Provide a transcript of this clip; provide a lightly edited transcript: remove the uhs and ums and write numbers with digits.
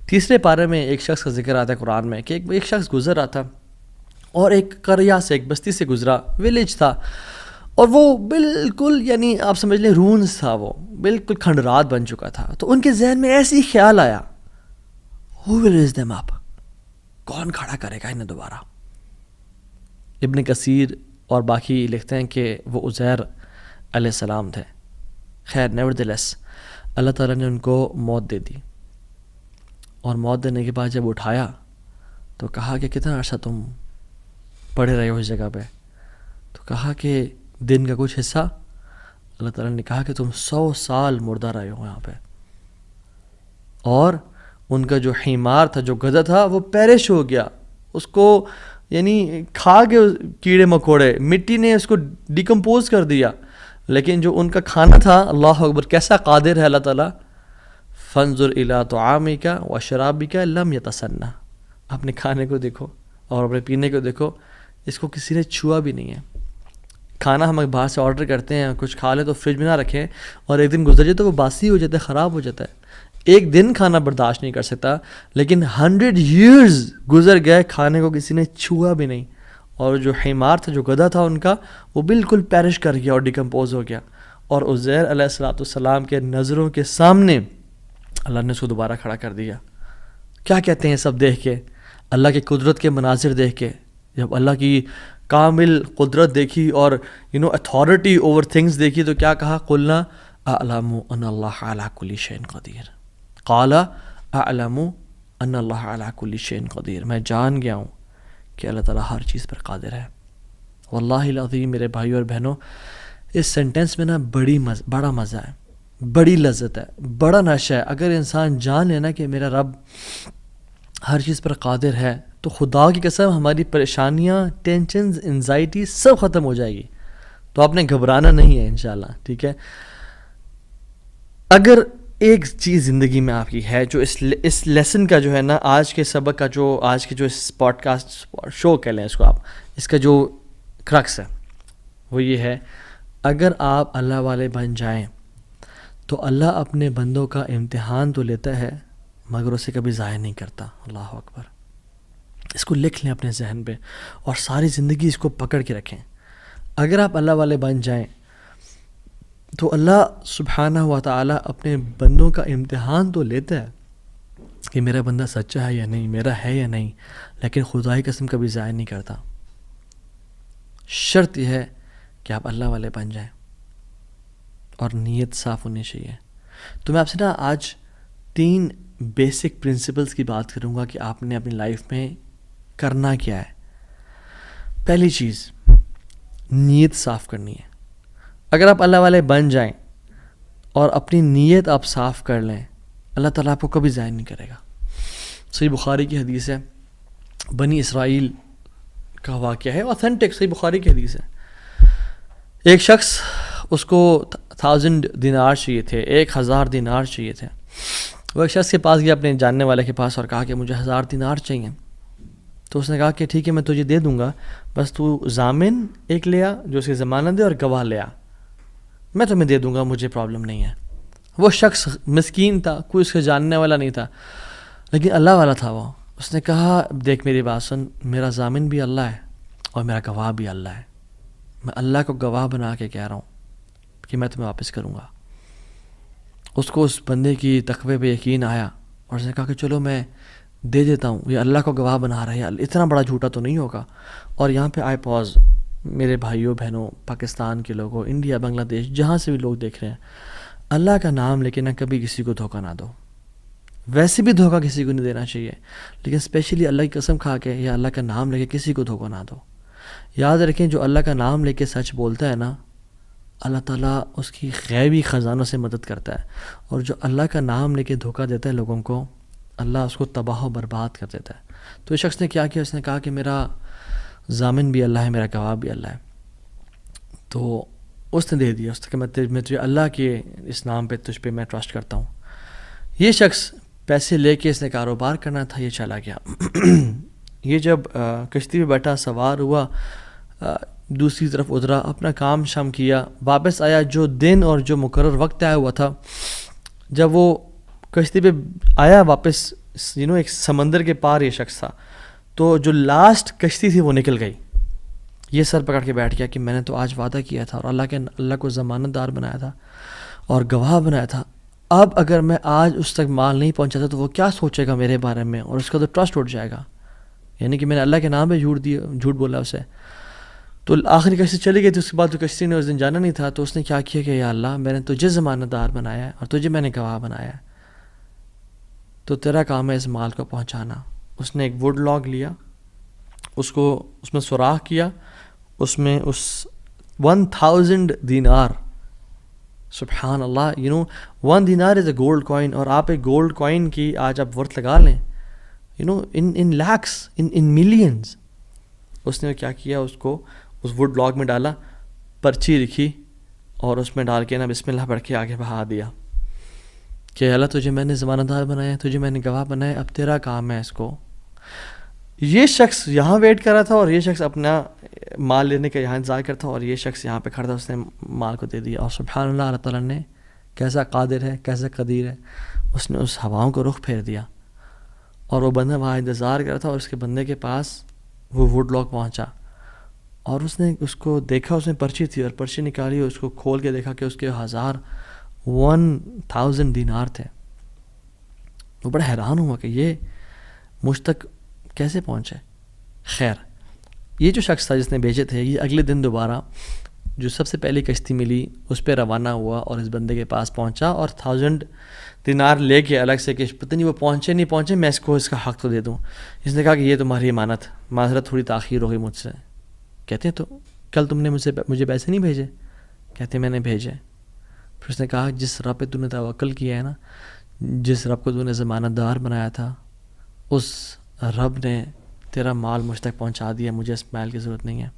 تیسرے پارے میں ایک شخص کا ذکر آتا ہے قرآن میں کہ ایک شخص گزر رہا تھا اور ایک قریہ سے، ایک بستی سے گزرا، ویلیج تھا، اور وہ بالکل یعنی آپ سمجھ لیں رونز تھا، وہ بالکل کھنڈرات بن چکا تھا. تو ان کے ذہن میں ایسے ہی خیال آیا، who will raise them up؟ کون کھڑا کرے گا انہیں دوبارہ؟ ابن کثیر اور باقی لکھتے ہیں کہ وہ عزیر علیہ السلام تھے. خیر نیورتھلیس اللہ تعالیٰ نے ان کو موت دے دی، اور موت دینے کے بعد جب اٹھایا تو کہا کہ کتنا عرصہ تم پڑے رہے ہو اس جگہ پہ؟ تو کہا کہ دن کا کچھ حصہ. اللہ تعالیٰ نے کہا کہ تم 100 سال مردہ رہے ہو یہاں پہ. اور ان کا جو حمار تھا، جو گدھا تھا، وہ پیرش ہو گیا، اس کو یعنی کھا گئے کیڑے مکوڑے، مٹی نے اس کو ڈیکمپوز کر دیا. لیکن جو ان کا کھانا تھا، اللہ اکبر کیسا قادر ہے اللہ تعالیٰ. فانظر الی طعامک وشرابک لم یتسنہ، اپنے کھانے کو دیکھو اور اپنے پینے کو دیکھو، اس کو کسی نے چھوا بھی نہیں ہے. کھانا ہم باہر سے آرڈر کرتے ہیں، کچھ کھا لیں تو فریج میں نہ رکھیں، اور ایک دن گزر جائے تو وہ باسی ہو جاتا ہے، خراب ہو جاتا ہے. ایک دن کھانا برداشت نہیں کر سکتا، لیکن 100 years گزر گئے، کھانے کو کسی نے چھوا بھی نہیں. اور جو حمار تھا، جو گدھا تھا ان کا، وہ بالکل پیرش کر گیا اور ڈیکمپوز ہو گیا. اور عزیر علیہ السلام کے نظروں کے سامنے اللہ نے اس کو دوبارہ کھڑا کر دیا. کیا کہتے ہیں سب دیکھ کے، اللہ کی قدرت کے مناظر دیکھ کے، جب اللہ کی کامل قدرت دیکھی اور اتھارٹی اوور تھنگس دیکھی تو کیا کہا؟ قلنا اعلم ان اللہ علی کل شیء قدیر. قال اعلم ان اللہ علی کل شیء قدیر، میں جان گیا ہوں کہ اللہ تعالیٰ ہر چیز پر قادر ہے. واللہ العظیم میرے بھائیو اور بہنوں، اس سینٹنس میں نا بڑا مزہ ہے، بڑی لذت ہے، بڑا نشہ ہے. اگر انسان جان لینا کہ میرا رب ہر چیز پر قادر ہے تو خدا کی قسم ہماری پریشانیاں، ٹینشنز، انزائٹی سب ختم ہو جائے گی. تو آپ نے گھبرانا نہیں ہے انشاءاللہ، ٹھیک ہے. اگر ایک چیز زندگی میں آپ کی ہے جو اس لیسن کا جو ہے نا، آج کے سبق کا جو آج کے جو اس پوڈ کاسٹ شو کہہ لیں اس کو آپ، اس کا جو کرکس ہے وہ یہ ہے، اگر آپ اللہ والے بن جائیں تو اللہ اپنے بندوں کا امتحان تو لیتا ہے مگر اسے کبھی ضائع نہیں کرتا. اللہ اکبر. اس کو لکھ لیں اپنے ذہن پہ اور ساری زندگی اس کو پکڑ کے رکھیں. اگر آپ اللہ والے بن جائیں تو اللہ سبحانہ و تعالیٰ اپنے بندوں کا امتحان تو لیتا ہے کہ میرا بندہ سچا ہے یا نہیں، میرا ہے یا نہیں، لیکن خدائی قسم کبھی ضائع نہیں کرتا. شرط یہ ہے کہ آپ اللہ والے بن جائیں اور نیت صاف ہونی چاہیے. تو میں آپ سے نا آج 3 بیسک پرنسپلز کی بات کروں گا کہ آپ نے اپنی لائف میں کرنا کیا ہے. پہلی چیز، نیت صاف کرنی ہے. اگر آپ اللہ والے بن جائیں اور اپنی نیت آپ صاف کر لیں، اللہ تعالیٰ آپ کو کبھی ضائع نہیں کرے گا. صحیح بخاری کی حدیث ہے، بنی اسرائیل کا واقعہ ہے، اوتھینٹک صحیح بخاری کی حدیث ہے. ایک شخص، اس کو 1000 دینار چاہیے تھے، 1000 دینار چاہیے تھے. وہ ایک شخص کے پاس گیا اپنے جاننے والے کے پاس اور کہا کہ مجھے 1000 دینار چاہیے. تو اس نے کہا کہ ٹھیک ہے میں تجھے دے دوں گا، بس تو ضامن ایک لے آ جو اس کی ضمانت دے اور گواہ لے آ، میں تمہیں دے دوں گا، مجھے پرابلم نہیں ہے. وہ شخص مسکین تھا، کوئی اس کے جاننے والا نہیں تھا، لیکن اللہ والا تھا وہ. اس نے کہا دیکھ میری بات سن، میرا ضامن بھی اللہ ہے اور میرا گواہ بھی اللہ ہے، میں اللہ کو گواہ بنا کے کہہ رہا ہوں کہ میں تمہیں واپس کروں گا. اس کو اس بندے کی تقوی پہ یقین آیا اور اس نے کہا کہ چلو میں دے دیتا ہوں، یہ اللہ کو گواہ بنا رہا ہے، اتنا بڑا جھوٹا تو نہیں ہوگا. اور یہاں پہ آئے پاز، میرے بھائیوں بہنوں، پاکستان کے لوگوں، انڈیا، بنگلہ دیش، جہاں سے بھی لوگ دیکھ رہے ہیں، اللہ کا نام لے کے نہ کبھی کسی کو دھوکہ نہ دو. ویسے بھی دھوکہ کسی کو نہیں دینا چاہیے، لیکن اسپیشلی اللہ کی قسم کھا کے یا اللہ کا نام لے کے کسی کو دھوکہ نہ دو. یاد رکھیں جو اللہ کا نام لے کے سچ بولتا ہے نا، اللہ تعالیٰ اس کی غیبی خزانوں سے مدد کرتا ہے، اور جو اللہ کا نام لے کے دھوکہ دیتا ہے لوگوں کو، اللہ اس کو تباہ و برباد کر دیتا ہے. تو اس شخص نے کیا کیا؟ اس نے کہا کہ میرا ضامن بھی اللہ ہے، میرا گواہ بھی اللہ ہے. تو اس نے دے دیا، اس نے کہ میں تجھے اللہ کے اس نام پہ تجھ پہ میں ٹرسٹ کرتا ہوں. یہ شخص پیسے لے کے اس نے کاروبار کرنا تھا، یہ چلا گیا. یہ جب کشتی پہ بیٹھا، سوار ہوا، دوسری طرف اترا، اپنا کام شام کیا، واپس آیا. جو دن اور جو مقرر وقت آیا ہوا تھا، جب وہ کشتی پہ آیا واپس ایک سمندر کے پار یہ شخص تھا. تو جو لاسٹ کشتی تھی وہ نکل گئی. یہ سر پکڑ کے بیٹھ گیا کہ میں نے تو آج وعدہ کیا تھا اور اللہ کو ضمانت دار بنایا تھا اور گواہ بنایا تھا. اب اگر میں آج اس تک مال نہیں پہنچاتا تو وہ کیا سوچے گا میرے بارے میں, اور اس کا تو ٹرسٹ اٹھ جائے گا, یعنی کہ میں نے اللہ کے نام پہ جھوٹ بولا اسے. تو آخری کشتی چلی گئی تھی. اس کے بعد تو کشتی نے اس دن جانا نہیں تھا, تو اس نے کیا کیا کہ یا اللہ میں نے تجھے ضمانت دار بنایا ہے اور تجھے میں نے گواہ بنایا ہے, تو تیرا کام ہے اس مال کو پہنچانا. اس نے ایک ووڈ لاگ لیا, اس میں سوراخ کیا, اس میں اس 1000 دینار, سبحان اللہ, 1 دینار از اے گولڈ کوائن, اور آپ ایک گولڈ کوائن کی آج آپ ورتھ لگا لیں, ان لیکس, ان ملینز. اس نے کیا کیا, اس کو اس ووڈ لاگ میں ڈالا, پرچی لکھی اور اس میں ڈال کے نا بسم اللہ پڑھ کے آگے بہا دیا کہ اللہ تجھے میں نے ضمانت دار بنایا, تجھے میں نے گواہ بنایا, اب تیرا کام ہے اس کو. یہ شخص یہاں ویٹ کر رہا تھا اور یہ شخص اپنا مال لینے کا یہاں انتظار کرتا تھا, اور یہ شخص یہاں پہ کھڑا تھا, اس نے مال کو دے دیا. اور سبحان اللہ, اللہ تعالیٰ نے کیسا قادر ہے, کیسا قدیر ہے, اس نے اس ہواؤں کو رخ پھیر دیا اور وہ بندہ وہاں انتظار کر رہا تھا, اور اس کے بندے کے پاس وہ ووڈ لاگ پہنچا اور اس نے اس کو دیکھا, اس میں پرچی تھی اور پرچی نکالی اور اس کو کھول کے دیکھا کہ اس کے 1000 دینار تھے. وہ بڑا حیران ہوا کہ یہ مجھ تک کیسے پہنچے. خیر, یہ جو شخص تھا جس نے بھیجے تھے, یہ اگلے دن دوبارہ جو سب سے پہلی کشتی ملی اس پہ روانہ ہوا اور اس بندے کے پاس پہنچا اور 1000 دینار لے کے الگ سے کہ پتہ نہیں وہ پہنچے میں اس کو اس کا حق تو دے دوں. اس نے کہا کہ یہ تمہاری امانت, معذرت تھوڑی تاخیر ہو گئی مجھ سے. کہتے ہیں تو کل تم نے مجھے پیسے نہیں بھیجے؟ کہتے میں نے بھیجے. پھر اس نے کہا جس رب پہ تو نے توکل کیا ہے نا, جس رب کو تو نے ضمانت دار بنایا تھا, اس رب نے تیرا مال مجھ تک پہنچا دیا, مجھے اس مال کی ضرورت نہیں ہے.